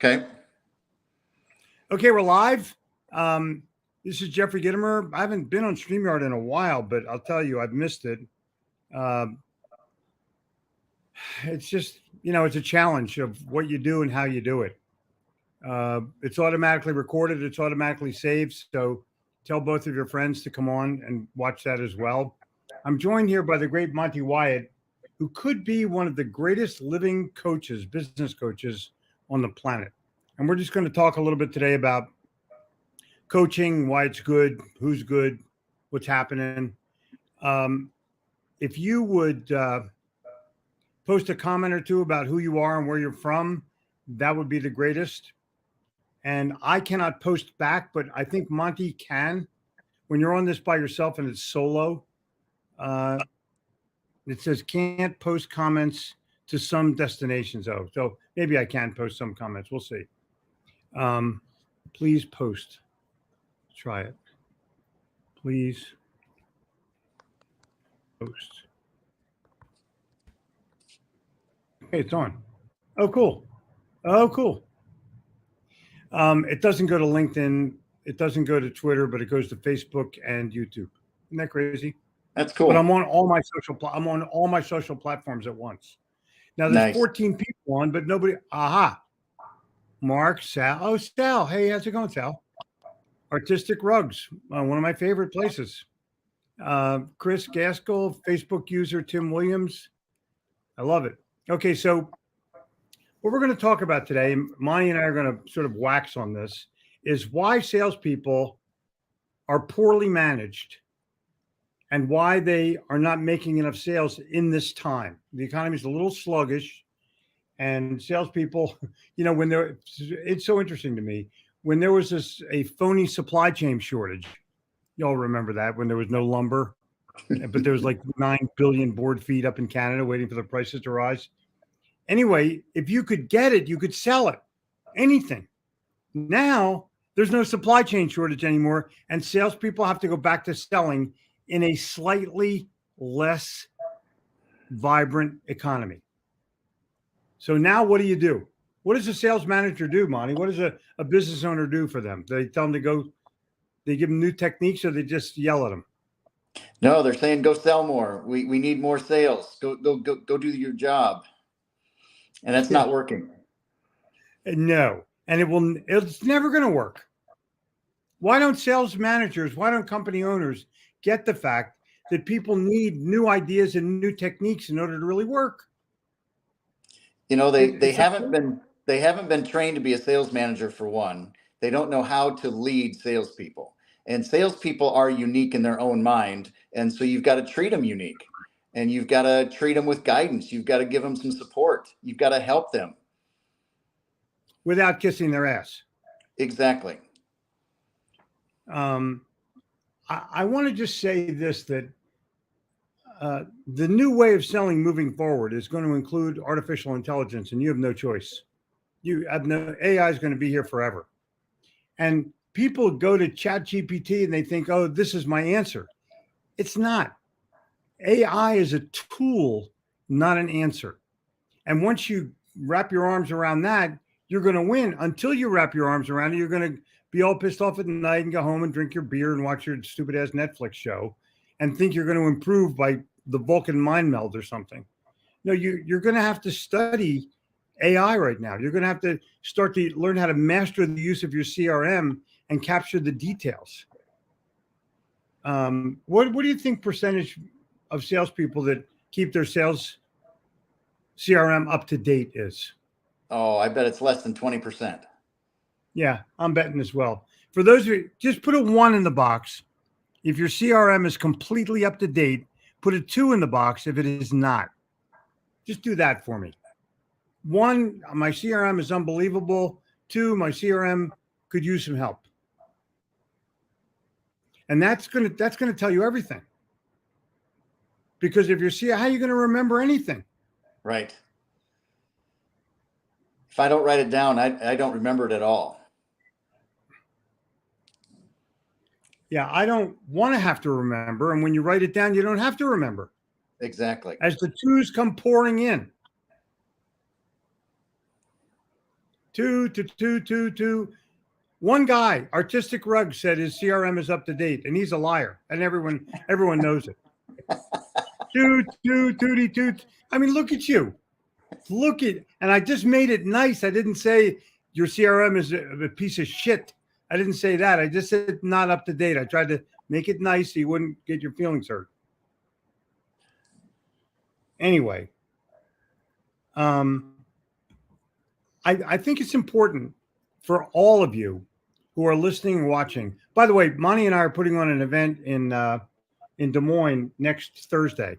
Okay. Okay, we're live. This is Jeffrey Gitomer. I haven't been on StreamYard in a while, but I'll tell you, I've missed it. It's just, it's a challenge of what you do and how you do it. It's automatically recorded. It's automatically saved. So tell both of your friends to come on and watch that as well. I'm joined here by the great Monty Wyatt, who could be one of the greatest living coaches, business coaches on the planet. And we're just going to talk a little bit today about coaching, why it's good, who's good, what's happening. If you would post a comment or two about who you are and where you're from, that would be the greatest. And I cannot post back, but I think Monty can. When you're on this by yourself and it's solo, it says can't post comments to some destinations. Oh, so maybe I can post some comments. We'll see. Please post. Try it. Please post. Okay, it's on. Oh, cool. Oh, cool. It doesn't go to LinkedIn. It doesn't go to Twitter, but it goes to Facebook and YouTube. Isn't that crazy? That's cool. But I'm on all my social platforms at once. Now there's 14 people on, but nobody. Aha. Mark, Sal. Oh, Sal. Hey, how's it going, Sal? Artistic Rugs, one of my favorite places. Chris Gaskell, Facebook user Tim Williams. I love it. Okay, so what we're going to talk about today, Monty and I are going to sort of wax on this, is why salespeople are poorly managed and why they are not making enough sales in this time. The economy is a little sluggish, and salespeople, it's so interesting to me. When there was a phony supply chain shortage, y'all remember that, when there was no lumber, but there was like 9 billion board feet up in Canada waiting for the prices to rise. Anyway, if you could get it, you could sell it, anything. Now there's no supply chain shortage anymore, and salespeople have to go back to selling in a slightly less vibrant economy. So now what do you do? What does a sales manager do, Monty? What does a business owner do for them? They tell them to go, they give them new techniques, or they just yell at them? No, they're saying go sell more. We need more sales. Go do your job. And that's not working. No. And it's never going to work. Why don't sales managers, why don't company owners get the fact that people need new ideas and new techniques in order to really work? They haven't been trained to be a sales manager, for one. They don't know how to lead salespeople. And salespeople are unique in their own mind. And so you've got to treat them unique. And you've got to treat them with guidance. You've got to give them some support. You've got to help them. Without kissing their ass. Exactly. I want to just say this, that the new way of selling moving forward is going to include artificial intelligence, and you have no choice. AI is going to be here forever. And people go to ChatGPT and they think, oh, this is my answer. It's not. AI is a tool, not an answer. And once you wrap your arms around that, you're going to win. Until you wrap your arms around it, you're going to be all pissed off at night and go home and drink your beer and watch your stupid ass Netflix show and think you're going to improve by the Vulcan mind meld or something. No, you're going to have to study AI right now. You're going to have to start to learn how to master the use of your CRM and capture the details. What do you think percentage of salespeople that keep their sales CRM up to date is? Oh, I bet it's less than 20%. Yeah, I'm betting as well. For those of you, just put a 1 in the box if your CRM is completely up to date. Put a 2 in the box if it is not. Just do that for me. 1, my CRM is unbelievable. 2, my CRM could use some help. And that's gonna tell you everything. Because if you're how are you going to remember anything? Right. If I don't write it down, I don't remember it at all. Yeah, I don't want to have to remember. And when you write it down, you don't have to remember. Exactly. As the 2s come pouring in. two. One guy, Artistic Rug, said his CRM is up to date, and he's a liar, and everyone knows it. Toot. I mean, look at you. And I just made it nice. I didn't say your CRM is a piece of shit. I didn't say that. I just said not up to date. I tried to make it nice so you wouldn't get your feelings hurt. Anyway, I think it's important for all of you who are listening and watching. By the way, Monty and I are putting on an event in Des Moines next Thursday.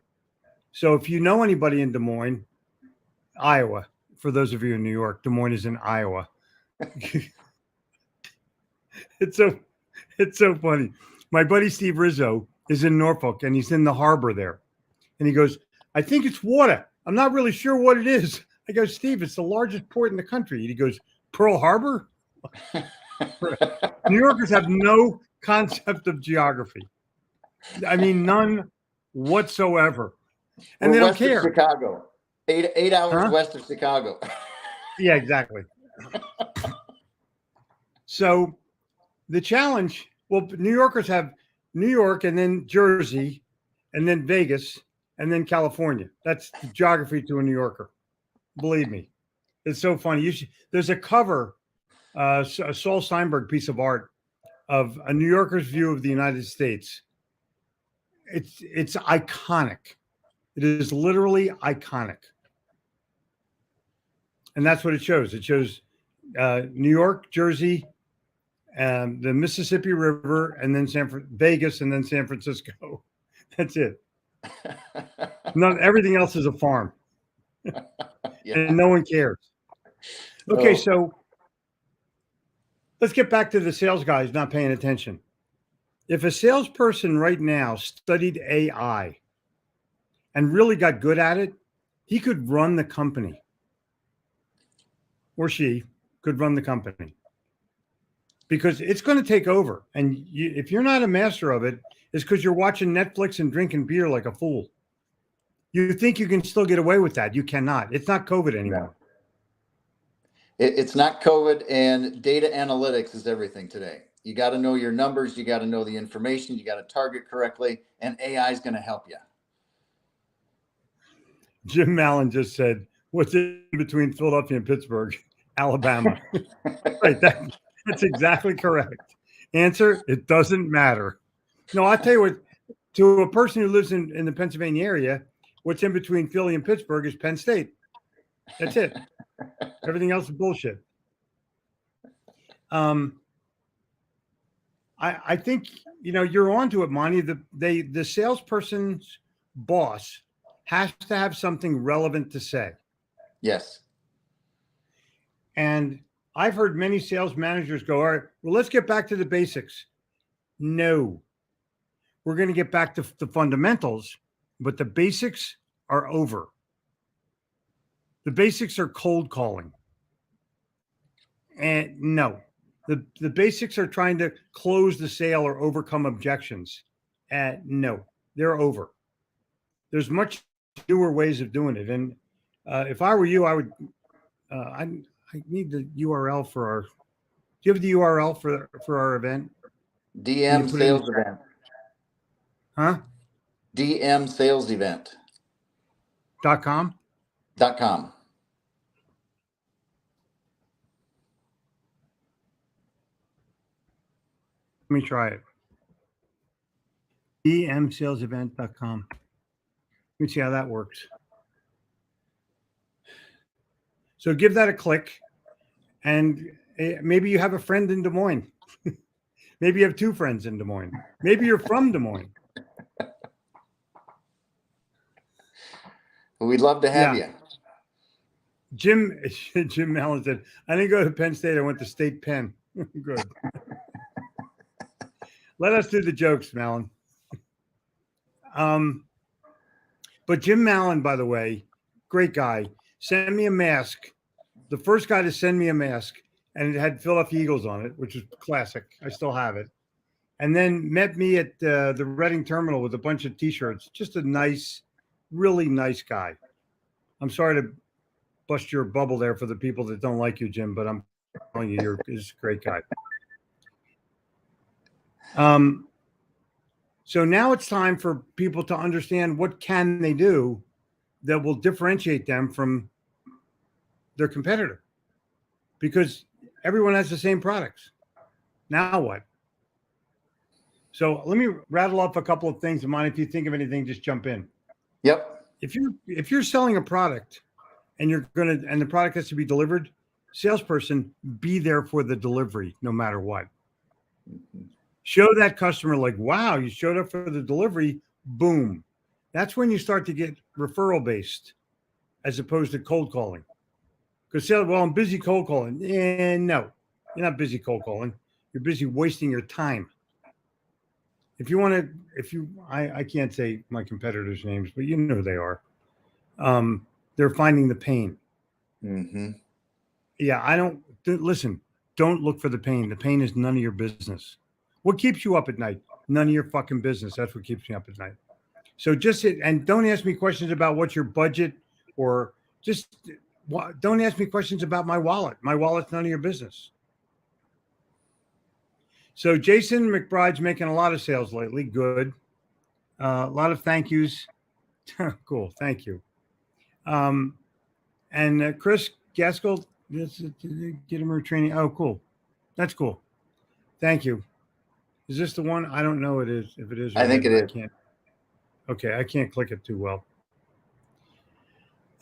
So if you know anybody in Des Moines, Iowa, for those of you in New York, Des Moines is in Iowa. It's so funny. My buddy Steve Rizzo is in Norfolk, and he's in the harbor there. And he goes, I think it's water. I'm not really sure what it is. I go, Steve, it's the largest port in the country. And he goes, Pearl Harbor? New Yorkers have no concept of geography. I mean, none whatsoever. And We're they don't west of care. Chicago. 8 hours west of Chicago. Yeah, exactly. So the challenge, well, New Yorkers have New York and then Jersey and then Vegas and then California. That's the geography to a New Yorker. Believe me. It's so funny. There's a cover, a Saul Steinberg piece of art of a New Yorker's view of the United States. It's iconic. It is literally iconic. And that's what it shows. It shows New York, Jersey, the Mississippi River, and then Vegas, and then San Francisco. That's it. Everything else is a farm. Yeah. And no one cares. Okay, so let's get back to the sales guys not paying attention. If a salesperson right now studied AI and really got good at it, he could run the company. Or she could run the company. Because it's going to take over. And if you're not a master of it, it's because you're watching Netflix and drinking beer like a fool. You think you can still get away with that. You cannot. It's not COVID anymore. No. It's not COVID, and data analytics is everything today. You got to know your numbers. You got to know the information. You got to target correctly, and AI is going to help you. Jim Mallon just said, what's in between Philadelphia and Pittsburgh? Alabama. Right. That's exactly correct. Answer, it doesn't matter. No, I'll tell you what, to a person who lives in the Pennsylvania area, what's in between Philly and Pittsburgh is Penn State. That's it. Everything else is bullshit. I think, you're onto it, Monty. The salesperson's boss has to have something relevant to say. Yes. And I've heard many sales managers go, all right, well, let's get back to the basics. No, we're going to get back to the fundamentals, but the basics are over. The basics are cold calling. And no, the basics are trying to close the sale or overcome objections. No, they're over. There's much newer ways of doing it. And if I were you, I would, I need the URL for our, do you have the URL for our event? DM sales event. Huh? DM sales event. .com? .com. Let me try it. dmsalesevent.com. Let me see how that works. So give that a click, and maybe you have a friend in Des Moines. Maybe you have two friends in Des Moines. Maybe you're from Des Moines. We'd love to have you. Jim Mallon said, I didn't go to Penn State. I went to State Penn. Good. Let us do the jokes, Mallon. But Jim Mallon, by the way, great guy, sent me a mask. The first guy to send me a mask, and it had Philadelphia Eagles on it, which is classic. I still have it. And then met me at the Reading Terminal with a bunch of T-shirts. Just a nice, really nice guy. I'm sorry to bust your bubble there for the people that don't like you, Jim, but I'm you, he's a great guy. So now it's time for people to understand what can they do that will differentiate them from their competitor, because everyone has the same products. Now what? So let me rattle off a couple of things of mine. If you think of anything, just jump in. Yep. If you're selling a product and the product has to be delivered, salesperson, be there for the delivery no matter what. Show that customer like, wow, you showed up for the delivery. Boom. That's when you start to get referral based as opposed to cold calling. Because well, I'm busy cold calling. No, you're not busy cold calling. You're busy wasting your time. I can't say my competitors' names, but you know who they are. They're finding the pain. Mm-hmm. Yeah, listen, don't look for the pain. The pain is none of your business. What keeps you up at night? None of your fucking business. That's what keeps me up at night. So just sit and don't ask me questions about what's your budget, or just don't ask me questions about my wallet. My wallet's none of your business. So Jason McBride's making a lot of sales lately. Good. A lot of thank yous. Cool. Thank you. And Chris Gaskell, Gitomer training. Oh, cool. That's cool. Thank you. Is this the one? I don't know if it is. I think it is. Okay, I can't click it too well.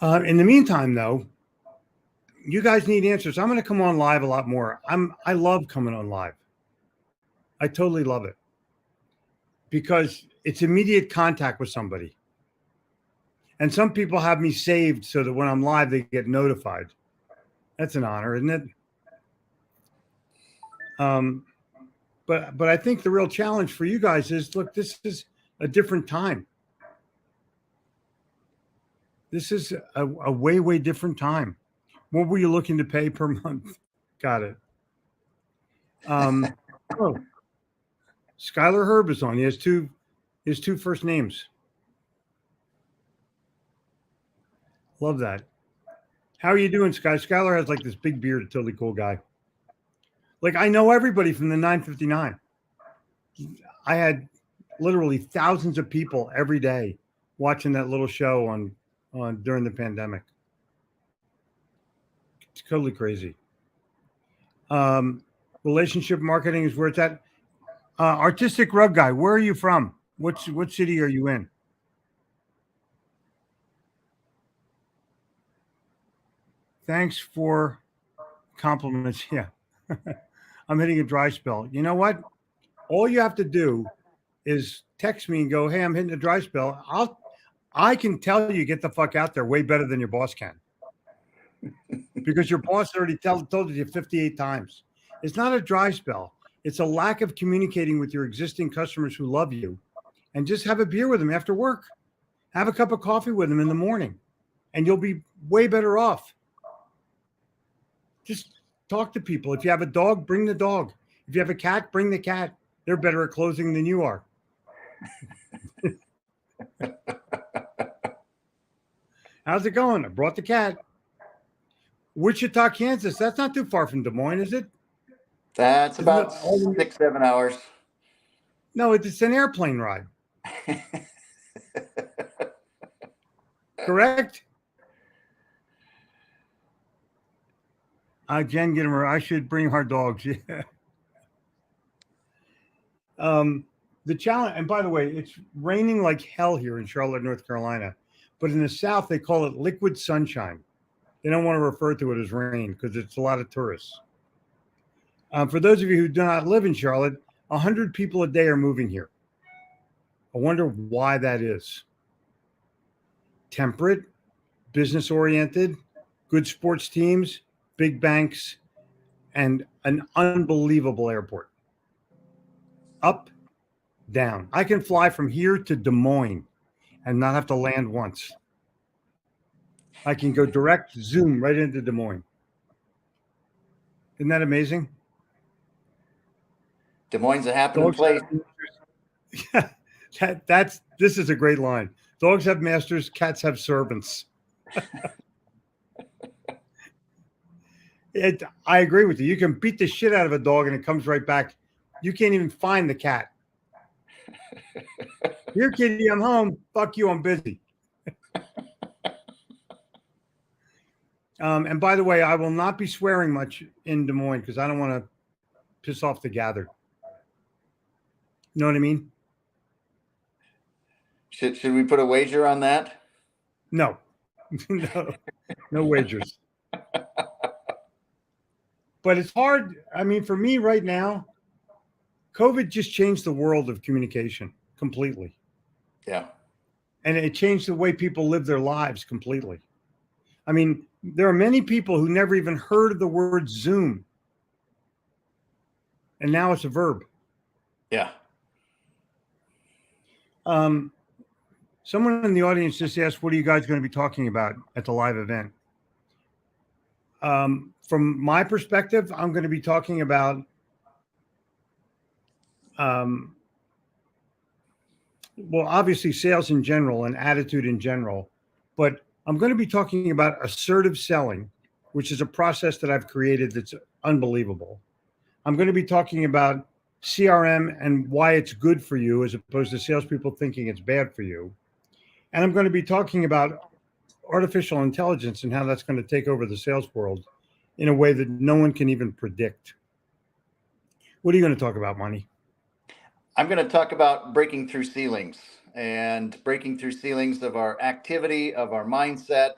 In the meantime, though, you guys need answers. I'm going to come on live a lot more. I love coming on live. I totally love it because it's immediate contact with somebody. And some people have me saved so that when I'm live, they get notified. That's an honor, isn't it? But I think the real challenge for you guys is, look, this is a different time. This is a way, way different time. What were you looking to pay per month? Got it. Oh, Skylar Herb is on. He has two first names. Love that. How are you doing, Sky? Skylar has like this big beard, a totally cool guy. Like, I know everybody from the 959. I had literally thousands of people every day watching that little show on during the pandemic. It's totally crazy. Relationship marketing is where it's at. Artistic rug guy, where are you from? What city are you in? Thanks for compliments. Yeah. I'm hitting a dry spell. You know what? All you have to do is text me and go, hey, I'm hitting a dry spell. I can tell you, get the fuck out there way better than your boss can. Because your boss already told you 58 times. It's not a dry spell. It's a lack of communicating with your existing customers who love you, and just have a beer with them after work. Have a cup of coffee with them in the morning, and you'll be way better off. Just talk to people. If you have a dog, bring the dog. If you have a cat, bring the cat. They're better at closing than you are. How's it going? I brought the cat. Wichita, Kansas. That's not too far from Des Moines, is it? That's about 6-7 hours. No, it's an airplane ride. Correct? Jen Gitomer, I should bring our dogs. Yeah. The challenge, and by the way, it's raining like hell here in Charlotte, North Carolina. But in the South, they call it liquid sunshine. They don't want to refer to it as rain because it's a lot of tourists. For those of you who do not live in Charlotte, 100 people a day are moving here. I wonder why that is. Temperate, business-oriented, good sports teams, big banks, and an unbelievable airport. Up, down. I can fly from here to Des Moines and not have to land once. I can go direct, zoom right into Des Moines. Isn't that amazing? Des Moines is a happening place. Yeah, this is a great line. Dogs have masters, cats have servants. I agree with you. You can beat the shit out of a dog and it comes right back. You can't even find the cat. Here, kitty, I'm home. Fuck you, I'm busy. And by the way, I will not be swearing much in Des Moines because I don't want to piss off the gathered. You know what I mean? Should we put a wager on that? No, no wagers. But it's hard. I mean, for me right now, COVID just changed the world of communication completely. Yeah. And it changed the way people live their lives completely. I mean, there are many people who never even heard of the word Zoom. And now it's a verb. Yeah. Someone in the audience just asked, what are you guys going to be talking about at the live event? From my perspective, I'm going to be talking about well, obviously sales in general and attitude in general, but I'm going to be talking about assertive selling, which is a process that I've created that's unbelievable. I'm going to be talking about CRM and why it's good for you as opposed to salespeople thinking it's bad for you. And I'm going to be talking about artificial intelligence and how that's going to take over the sales world in a way that no one can even predict. What are you going to talk about, Money? I'm going to talk about breaking through ceilings and breaking through ceilings of our activity, of our mindset,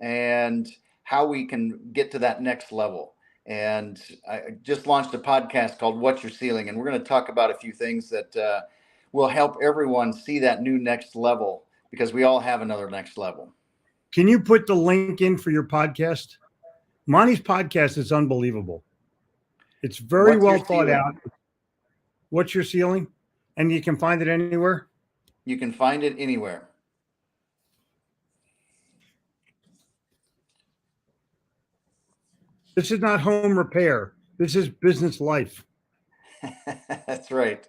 and how we can get to that next level. And I just launched a podcast called What's Your Ceiling? And we're going to talk about a few things that will help everyone see that new next level, because we all have another next level. Can you put the link in for your podcast? Monty's podcast is unbelievable. It's very well thought out. What's Your Ceiling? And you can find it anywhere? You can find it anywhere. This is not home repair. This is business life. That's right.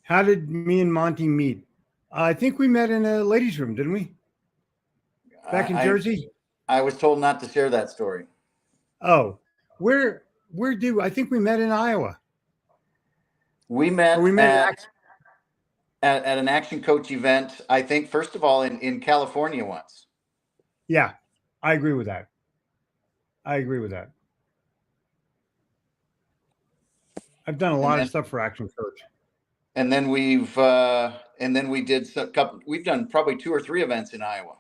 How did me and Monty meet? I think we met in a ladies' room, didn't we? Back in Jersey? I was told not to share that story. Oh, where do I think we met in Iowa? We met at an Action Coach event, I think, first of all, in California once. Yeah, I agree with that. I've done a lot of stuff for Action Coach. And then we did we've done probably 2 or 3 events in Iowa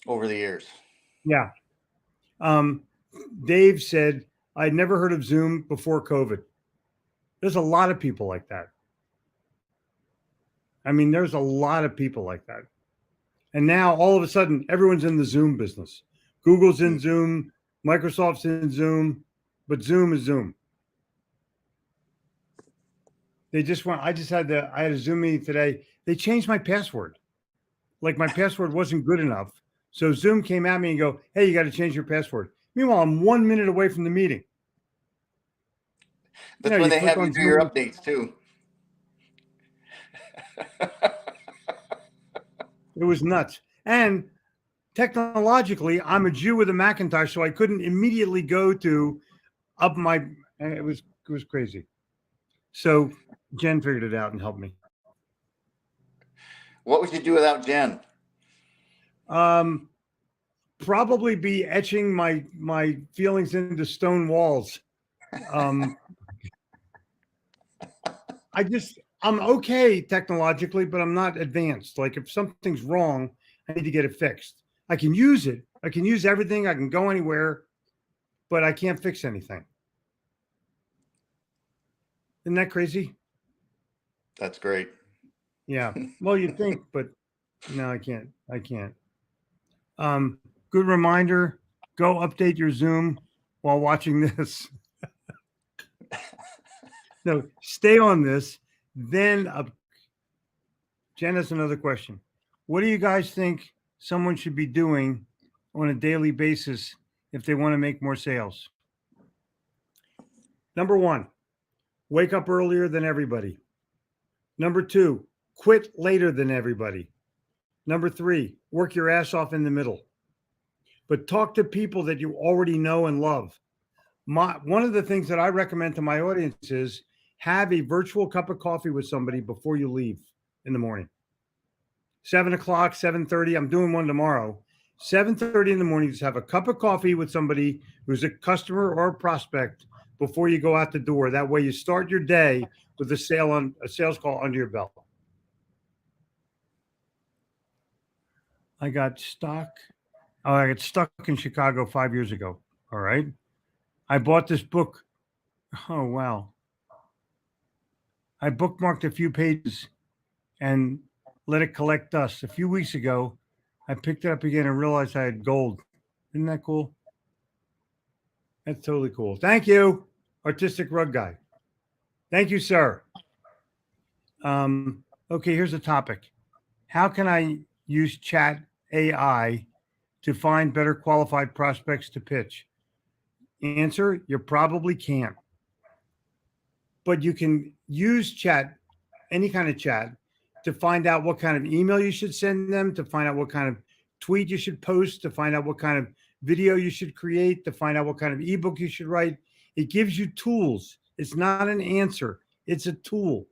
over the years. Yeah. Dave said, I'd never heard of Zoom before COVID. There's a lot of people like that. I mean, there's a lot of people like that. And now all of a sudden, everyone's in the Zoom business. Google's in Zoom, Microsoft's in Zoom, but Zoom is Zoom. I had a Zoom meeting today. They changed my password. Like my password wasn't good enough. So Zoom came at me and go, hey, you got to change your password. Meanwhile, I'm 1 minute away from the meeting. That's when they have you do your updates too. It was nuts. And technologically, I'm a Jew with a Macintosh, so I couldn't immediately go to up my, it was crazy. So Jen figured it out and helped me. What would you do without Jen? Probably be etching my feelings into stone walls. I'm okay technologically, but I'm not advanced. Like if something's wrong, I need to get it fixed. I can use it. I can use everything. I can go anywhere, but I can't fix anything. Isn't that crazy? That's great. Yeah. Well, you'd think, but no, I can't. Good reminder, go update your Zoom while watching this. No, stay on this. Then Jen has another question. What do you guys think someone should be doing on a daily basis if they want to make more sales? Number 1, wake up earlier than everybody. Number 2, quit later than everybody. Number 3, work your ass off in the middle. but talk to people that you already know and love. One of the things that I recommend to my audience is have a virtual cup of coffee with somebody before you leave in the morning. 7 o'clock, 7:30. I'm doing one tomorrow. 7:30 in the morning, just have a cup of coffee with somebody who's a customer or a prospect before you go out the door. That way you start your day with a sales call under your belt. I got stuck in Chicago 5 years ago. All right. I bought this book. Oh, wow. I bookmarked a few pages and let it collect dust. A few weeks ago, I picked it up again and realized I had gold. Isn't that cool? That's totally cool. Thank you, Artistic Rug Guy. Thank you, sir. Okay, here's the topic. How can I use chat AI to find better qualified prospects to pitch? Answer, you probably can't. But you can use chat, any kind of chat, to find out what kind of email you should send them, to find out what kind of tweet you should post, to find out what kind of video you should create, to find out what kind of ebook you should write. It gives you tools. It's not an answer. It's a tool.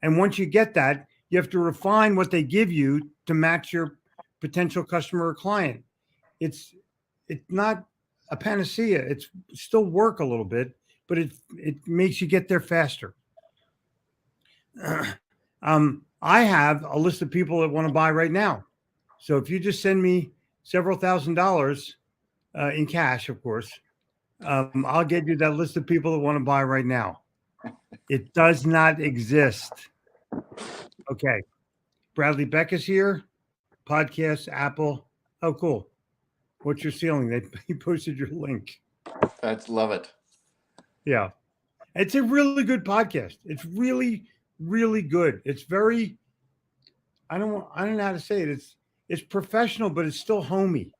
And once you get that, you have to refine what they give you to match your potential customer or client. It's not a panacea. It's still work a little bit, but it makes you get there faster. I have a list of people that want to buy right now. So if you just send me several $1,000s in cash, of course, I'll get you that list of people that want to buy right now. It does not exist. Okay. Bradley Beck is here. Podcast, Apple. Oh, cool. What's your ceiling? He posted your link. Love it. Yeah. It's a really good podcast. It's really, really good. It's very, I don't know how to say it. It's professional, but it's still homey.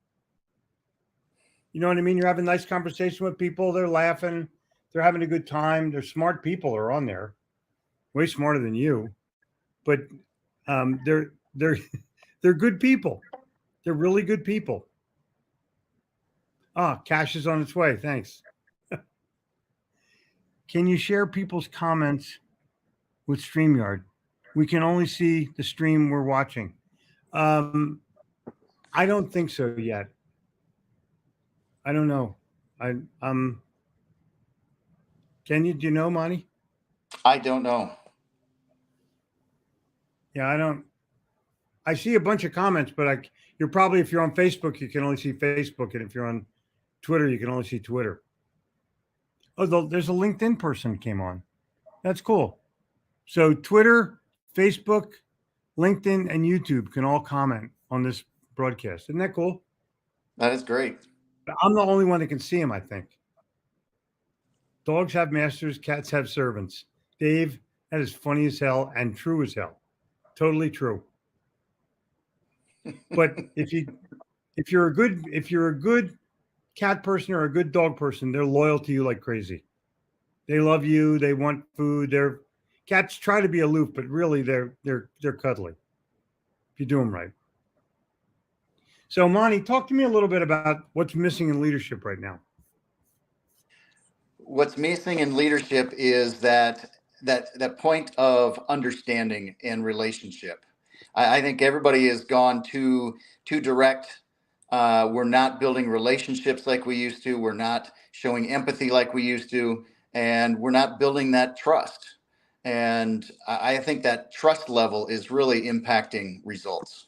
You know what I mean? You're having a nice conversation with people. They're laughing. They're having a good time. They're smart people are on there, way smarter than you, but they're good people. They're really good people. Cash is on its way. Thanks. Can you share people's comments with StreamYard? We can only see the stream we're watching. I don't think so yet. I don't know. Can you? Do you know, Monty? I don't know. Yeah, I don't. I see a bunch of comments, but you're probably, if you're on Facebook, you can only see Facebook, and if you're on Twitter, you can only see Twitter. Oh, there's a LinkedIn person came on. That's cool. So Twitter, Facebook, LinkedIn, and YouTube can all comment on this broadcast. Isn't that cool? That is great. I'm the only one that can see them, I think. Dogs have masters, cats have servants. Dave, that is funny as hell and true as hell. Totally true. But if you're a good cat person or a good dog person, they're loyal to you like crazy. They love you. They want food. Cats try to be aloof, but really they're cuddly if you do them right. So, Monty, talk to me a little bit about what's missing in leadership right now. What's missing in leadership is that point of understanding and relationship. I think everybody has gone too direct. We're not building relationships like we used to. We're not showing empathy like we used to, and we're not building that trust. And I think that trust level is really impacting results.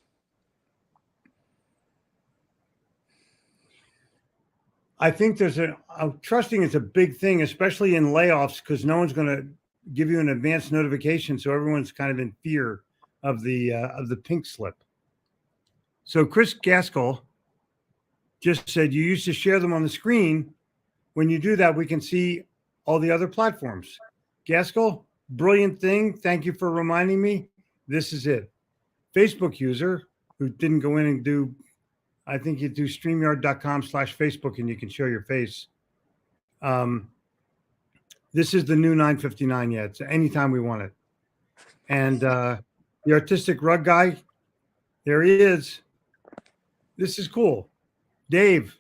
I think trusting is a big thing, especially in layoffs, because no one's going to give you an advance notification. So everyone's kind of in fear of the pink slip. So Chris Gaskell just said, you used to share them on the screen. When you do that, we can see all the other platforms. Gaskell, brilliant thing. Thank you for reminding me. This is it. Facebook user who didn't go in and do, I think you do StreamYard.com/Facebook and you can show your face. This is the new 9:59 yet. It's anytime we want it. And the Artistic Rug Guy, there he is. This is cool. Dave,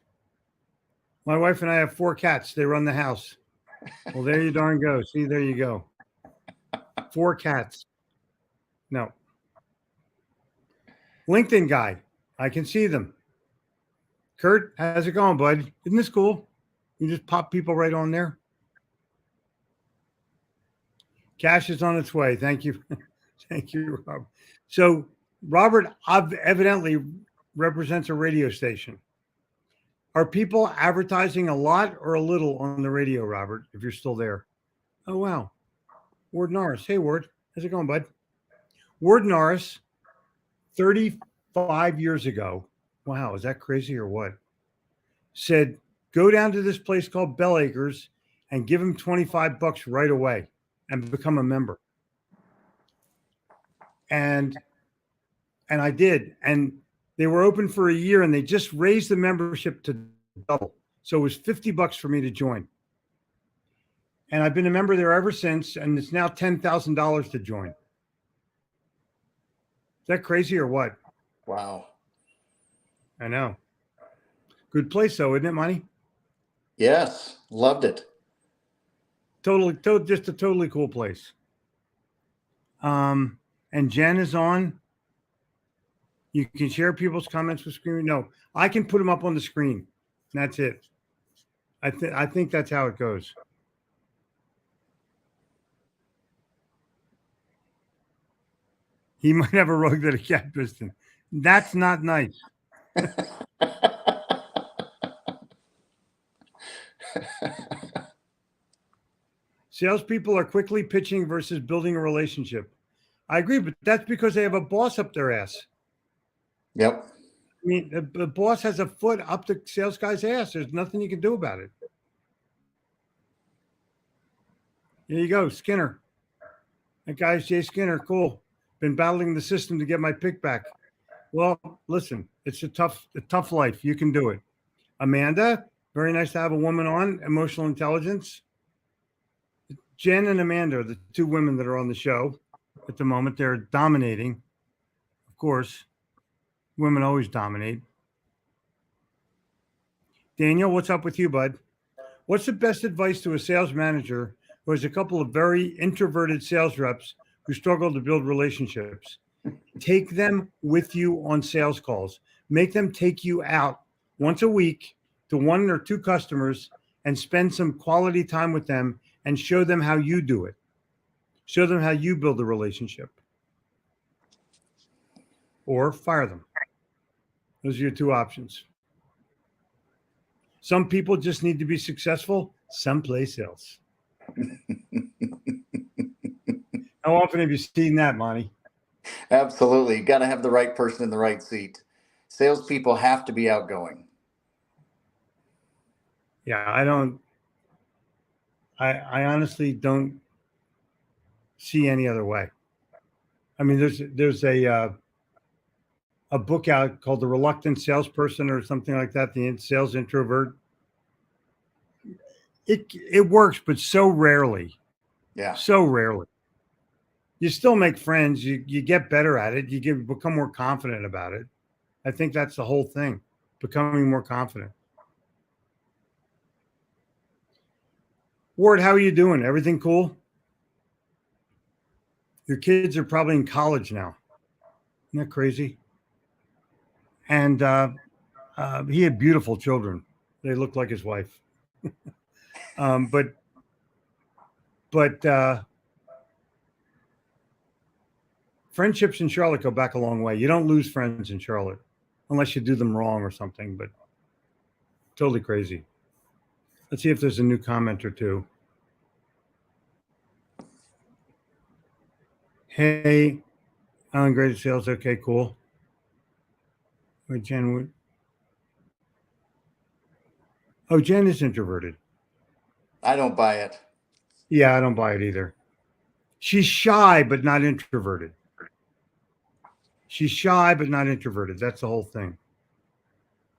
My wife and I have 4 cats. They run the house. Well, there you darn go. See, there you go. 4 cats. No. LinkedIn guy. I can see them. Kurt, how's it going, bud? Isn't this cool? You just pop people right on there. Cash is on its way. Thank you. Thank you, Robert. So Robert evidently represents a radio station. Are people advertising a lot or a little on the radio, Robert, if you're still there? Oh, wow. Ward Norris. Hey, Ward. How's it going, bud? Ward Norris, 35 years ago. Wow, is that crazy or what? Said, go down to this place called Bell Acres and give him $25 right away and become a member. And I did. And they were open for a year and they just raised the membership to double. So it was $50 for me to join. And I've been a member there ever since. And it's now $10,000 to join. Is that crazy or what? Wow. I know. Good place though, isn't it, Monty? Yes. Loved it. Just a totally cool place. And Jen is on. You can share people's comments with screen. No, I can put them up on the screen. That's it. I think that's how it goes. He might have a rug that a cat piston. That's not nice. Salespeople are quickly pitching versus building a relationship. I agree, but that's because they have a boss up their ass. Yep. I mean, the boss has a foot up the sales guy's ass. There's nothing you can do about it. There you go, Skinner. That guy's Jay Skinner. Cool. Been battling the system to get my pick back. Well, listen, it's a tough life. You can do it. Amanda, very nice to have a woman on. Emotional intelligence. Jen and Amanda are the 2 women that are on the show at the moment. They're dominating. Of course, women always dominate. Daniel, what's up with you, bud? What's the best advice to a sales manager who has a couple of very introverted sales reps who struggle to build relationships? Take them with you on sales calls. Make them take you out once a week to 1 or 2 customers and spend some quality time with them and show them how you do it. Show them how you build a relationship. Or fire them. Those are your 2 options. Some people just need to be successful someplace else. How often have you seen that, Monty? Absolutely. You got to have the right person in the right seat. Salespeople have to be outgoing. Yeah, I honestly don't see any other way. I mean, there's a book out called The Reluctant Salesperson or something like that, the Sales Introvert. It works, but so rarely. Yeah. So rarely. You still make friends. You get better at it. You become more confident about it. I think that's the whole thing, becoming more confident. Ward, how are you doing? Everything cool? Your kids are probably in college now. Isn't that crazy? And he had beautiful children. They looked like his wife. But friendships in Charlotte go back a long way. You don't lose friends in Charlotte unless you do them wrong or something, but totally crazy. Let's see if there's a new comment or 2. Hey, Alan, great at sales. Okay, cool. Wait, Jen. Oh, Jen is introverted. I don't buy it. Yeah, I don't buy it either. She's shy, but not introverted. She's shy, but not introverted. That's the whole thing.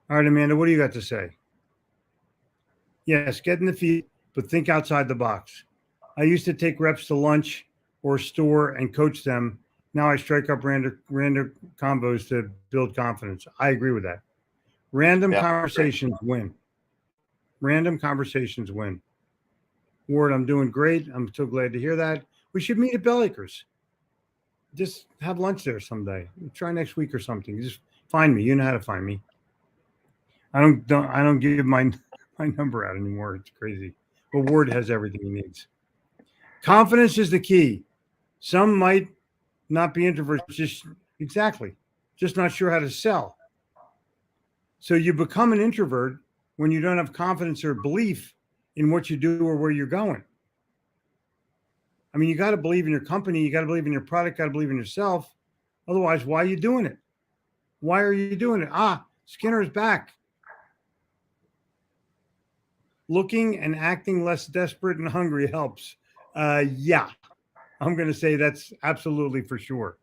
All right, Amanda, what do you got to say? Yes, get in the field, but think outside the box. I used to take reps to lunch or store and coach them. Now I strike up random combos to build confidence. I agree with that. Random conversations win. Random conversations win. Ward, I'm doing great. I'm so glad to hear that. We should meet at Bellickers. Just have lunch there someday. Try next week or something. Just find me. You know how to find me. I don't give my number out anymore. It's crazy. But Ward has everything he needs. Confidence is the key. Some might not be introverts, just not sure how to sell. So you become an introvert when you don't have confidence or belief in what you do or where you're going. I mean, you got to believe in your company, you got to believe in your product, got to believe in yourself. Otherwise, why are you doing it? Why are you doing it? Skinner is back. Looking and acting less desperate and hungry helps. Yeah, I'm going to say that's absolutely for sure.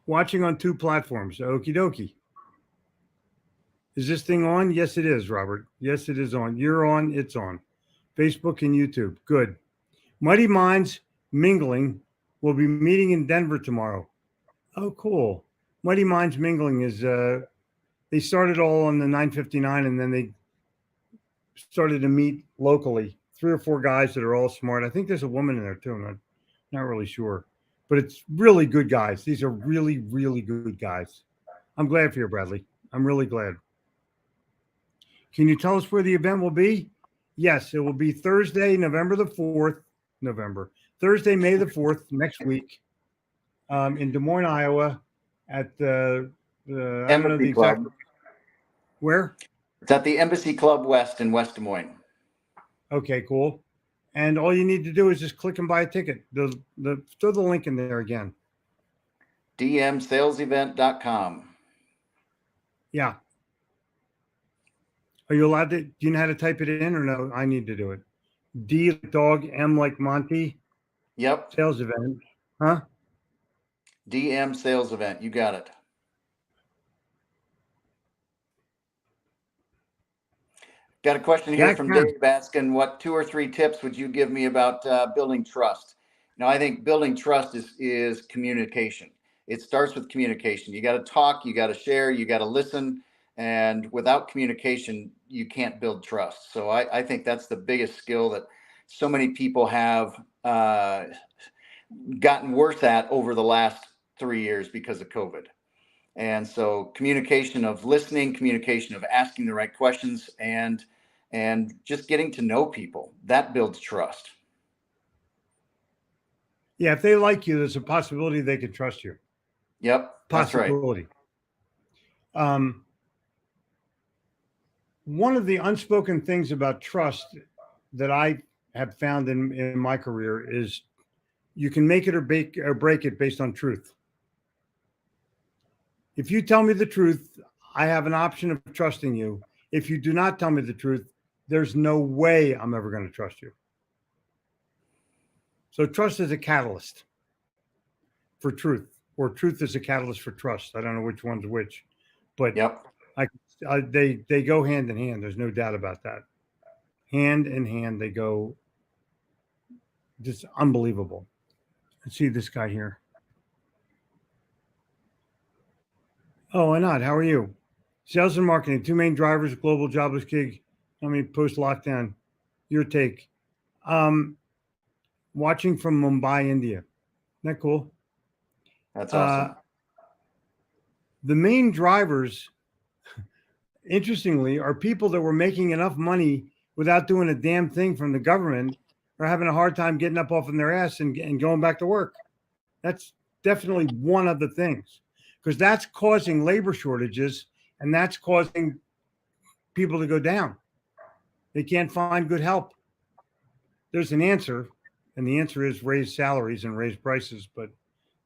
Watching on 2 platforms. Okie dokie. Is this thing on? Yes, it is, Robert. Yes, it is on. You're on. It's on. Facebook and YouTube. Good. Mighty Minds Mingling will be meeting in Denver tomorrow. Oh, cool. Mighty Minds Mingling is, they started all on the 959 and then they started to meet locally. 3 or 4 guys that are all smart. I think there's a woman in there too. I'm not really sure. But it's really good guys. These are really, really good guys. I'm glad for you, Bradley. I'm really glad. Can you tell us where the event will be? Yes, it will be Thursday, November the 4th. Thursday, May the 4th, next week, in Des Moines, Iowa, at the Embassy Club. Where? It's at the Embassy Club West in West Des Moines. Okay, cool. And all you need to do is just click and buy a ticket. Throw the link in there again. dmsalesevent.com. Yeah. Are you allowed to? Do you know how to type it in or no? I need to do it. D like dog, M like Monty. Yep. Sales event. Huh? DM sales event. You got it. Got a question here from Dave asking, what 2 or 3 tips would you give me about building trust? Now, I think building trust is communication. It starts with communication. You got to talk, you got to share, you got to listen. And without communication, you can't build trust. So I think that's the biggest skill that so many people have gotten worse at over the last 3 years because of COVID. And so communication of listening, communication of asking the right questions, and just getting to know people, that builds trust. Yeah, if they like you, there's a possibility they can trust you. Yep, possibility. That's right. One of the unspoken things about trust that I have found in my career is you can make it or break it based on truth. If you tell me the truth, I have an option of trusting you. If you do not tell me the truth, there's no way I'm ever going to trust you. So trust is a catalyst for truth, or truth is a catalyst for trust. I don't know which one's which, but yep. They go hand in hand. There's no doubt about that. Hand in hand, they go. Just unbelievable. Let's see this guy here. Oh, why not? How are you? Sales and marketing, 2 main drivers, global jobless gig. I mean, post-lockdown. Your take. Watching from Mumbai, India. Isn't that cool? That's awesome. The main drivers, interestingly, are people that were making enough money without doing a damn thing from the government, or having a hard time getting up off in their ass and going back to work. That's definitely one of the things, because that's causing labor shortages, and that's causing people to go down. They can't find good help. There's an answer, and the answer is raise salaries and raise prices, but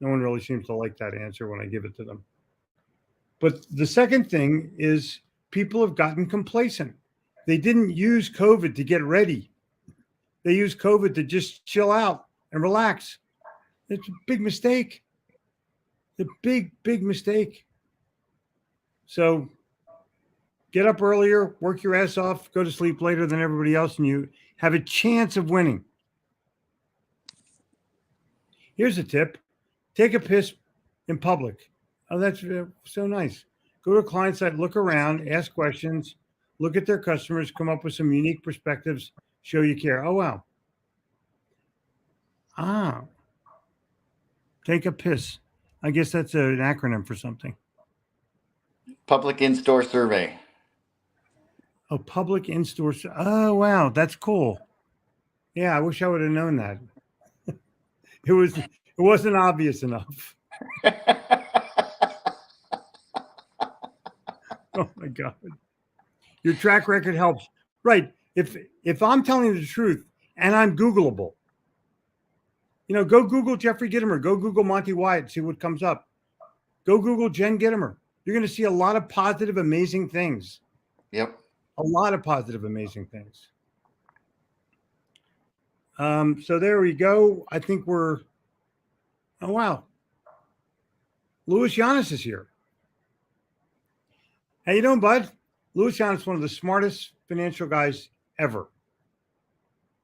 no one really seems to like that answer when I give it to them. But the second thing is people have gotten complacent. They didn't use COVID to get ready. They used COVID to just chill out and relax. It's a big mistake. It's a big, big mistake. So get up earlier, work your ass off, go to sleep later than everybody else, and you have a chance of winning. Here's a tip. Take a piss in public. Oh, that's so nice. Go to a client site, look around, ask questions, look at their customers, come up with some unique perspectives, show you care. Oh, wow. Ah, take a piss. I guess that's an acronym for something. Public in-store survey. Oh, public in-store. Oh, wow. That's cool. Yeah, I wish I would have known that. It wasn't obvious enough. Oh my God. Your track record helps. Right. If I'm telling you the truth and I'm Googleable, go Google Jeffrey Gitomer, go Google Monty Wyatt, see what comes up. Go Google Jen Gitomer. You're going to see a lot of positive, amazing things. Yep. A lot of positive, amazing things. So there we go. I think oh, wow. Louis Giannis is here. How you doing, bud? Louis Giannis is one of the smartest financial guys ever.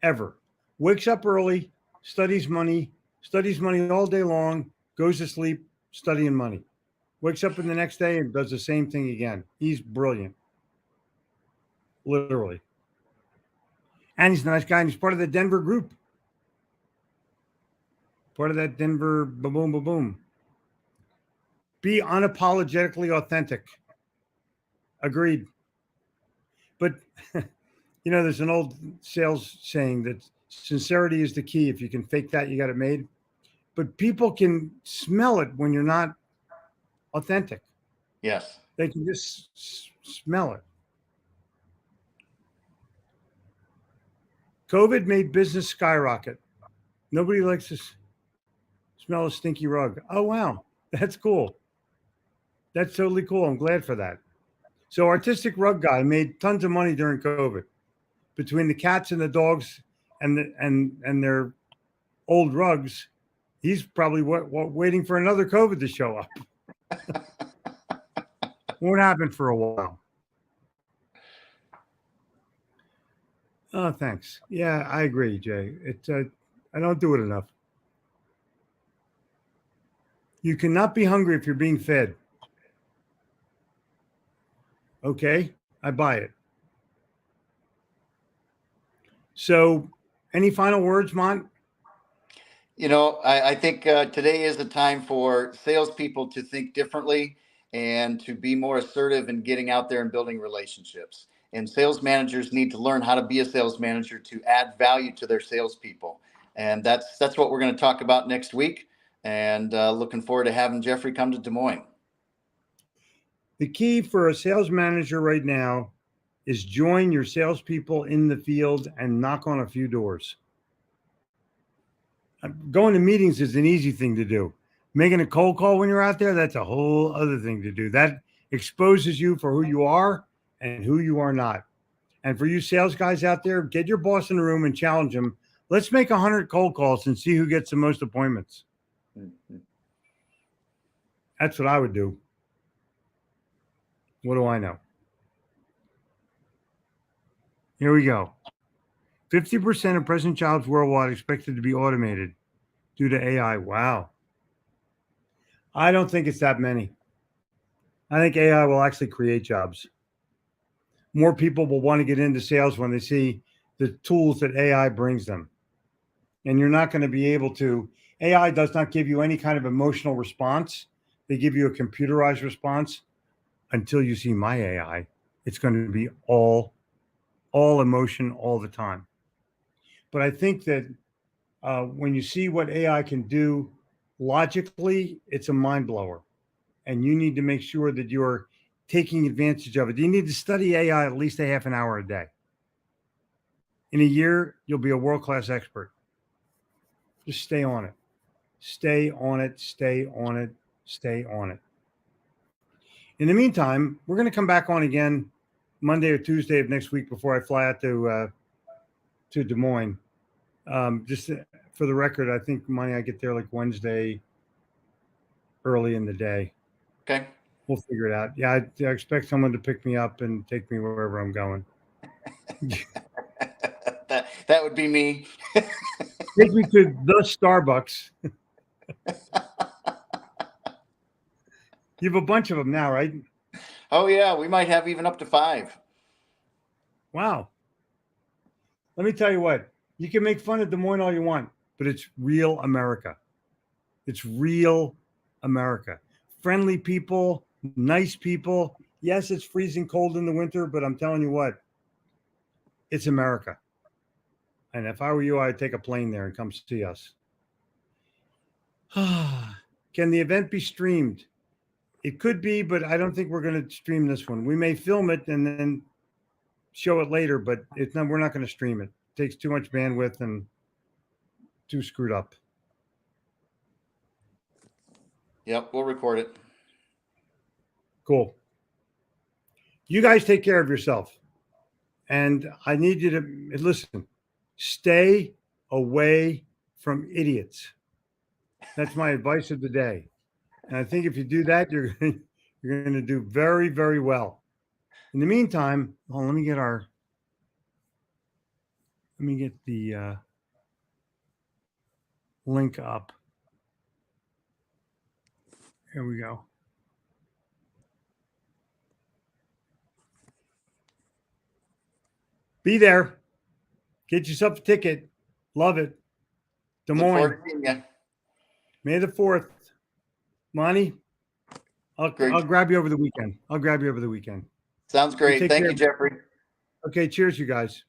Ever. Wakes up early, studies money all day long, goes to sleep studying money. Wakes up in the next day and does the same thing again. He's brilliant. Literally. And he's a nice guy, and he's part of the Denver group. Part of that Denver boom, boom, boom. Be unapologetically authentic. Agreed. But, there's an old sales saying that sincerity is the key. If you can fake that, you got it made. But people can smell it when you're not authentic. Yes. They can just smell it. COVID made business skyrocket. Nobody likes to smell a stinky rug. Oh, wow. That's cool. That's totally cool. I'm glad for that. So Artistic Rug Guy made tons of money during COVID. Between the cats and the dogs and their old rugs, he's probably waiting for another COVID to show up. Won't happen for a while. Oh, thanks. Yeah, I agree, Jay. I don't do it enough. You cannot be hungry if you're being fed. Okay, I buy it. So, any final words, Mont? I think today is the time for salespeople to think differently and to be more assertive in getting out there and building relationships. And sales managers need to learn how to be a sales manager to add value to their salespeople. And that's what we're going to talk about next week. And looking forward to having Jeffrey come to Des Moines. The key for a sales manager right now is join your salespeople in the field and knock on a few doors. Going to meetings is an easy thing to do. Making a cold call when you're out there, that's a whole other thing to do. That exposes you for who you are and who you are not. And for you sales guys out there, get your boss in the room and challenge him. Let's make 100 cold calls and see who gets the most appointments. Mm-hmm. That's what I would do. What do I know? Here we go. 50% of present jobs worldwide expected to be automated due to AI. Wow. I don't think it's that many. I think AI will actually create jobs. More people will want to get into sales when they see the tools that AI brings them. And you're not going to be able to, AI does not give you any kind of emotional response. They give you a computerized response until you see my AI. It's going to be all emotion all the time. But I think that when you see what AI can do logically, it's a mind blower. And you need to make sure that you're taking advantage of it. You need to study AI at least a half an hour a day. In a year, you'll be a world-class expert. Just stay on it. Stay on it, stay on it, stay on it. In the meantime, we're going to come back on again Monday or Tuesday of next week before I fly out to Des Moines. Just for the record, I think I get there like Wednesday early in the day. Okay. We'll figure it out. Yeah, I expect someone to pick me up and take me wherever I'm going. that would be me. Take me to the Starbucks. You have a bunch of them now, right? Oh, yeah. We might have even up to 5. Wow. Let me tell you what, you can make fun of Des Moines all you want, but it's real America. It's real America. Friendly people, nice people. Yes, it's freezing cold in the winter, but I'm telling you what, it's America. And if I were you, I'd take a plane there and come see us. Can the event be streamed? It could be, but I don't think we're going to stream this one. We may film it and then show it later, but we're not going to stream it. It takes too much bandwidth and too screwed up. Yep, we'll record it. Cool. You guys take care of yourself. And I need you to listen, stay away from idiots. That's my advice of the day. And I think if you do that, you're going to do very, very well. In the meantime, let me get the link up. Here we go. Be there. Get yourself a ticket. Love it. Des Moines. May the 4th. Monty, I'll grab you over the weekend. Sounds great. Thank you, Jeffrey. Okay, cheers, you guys.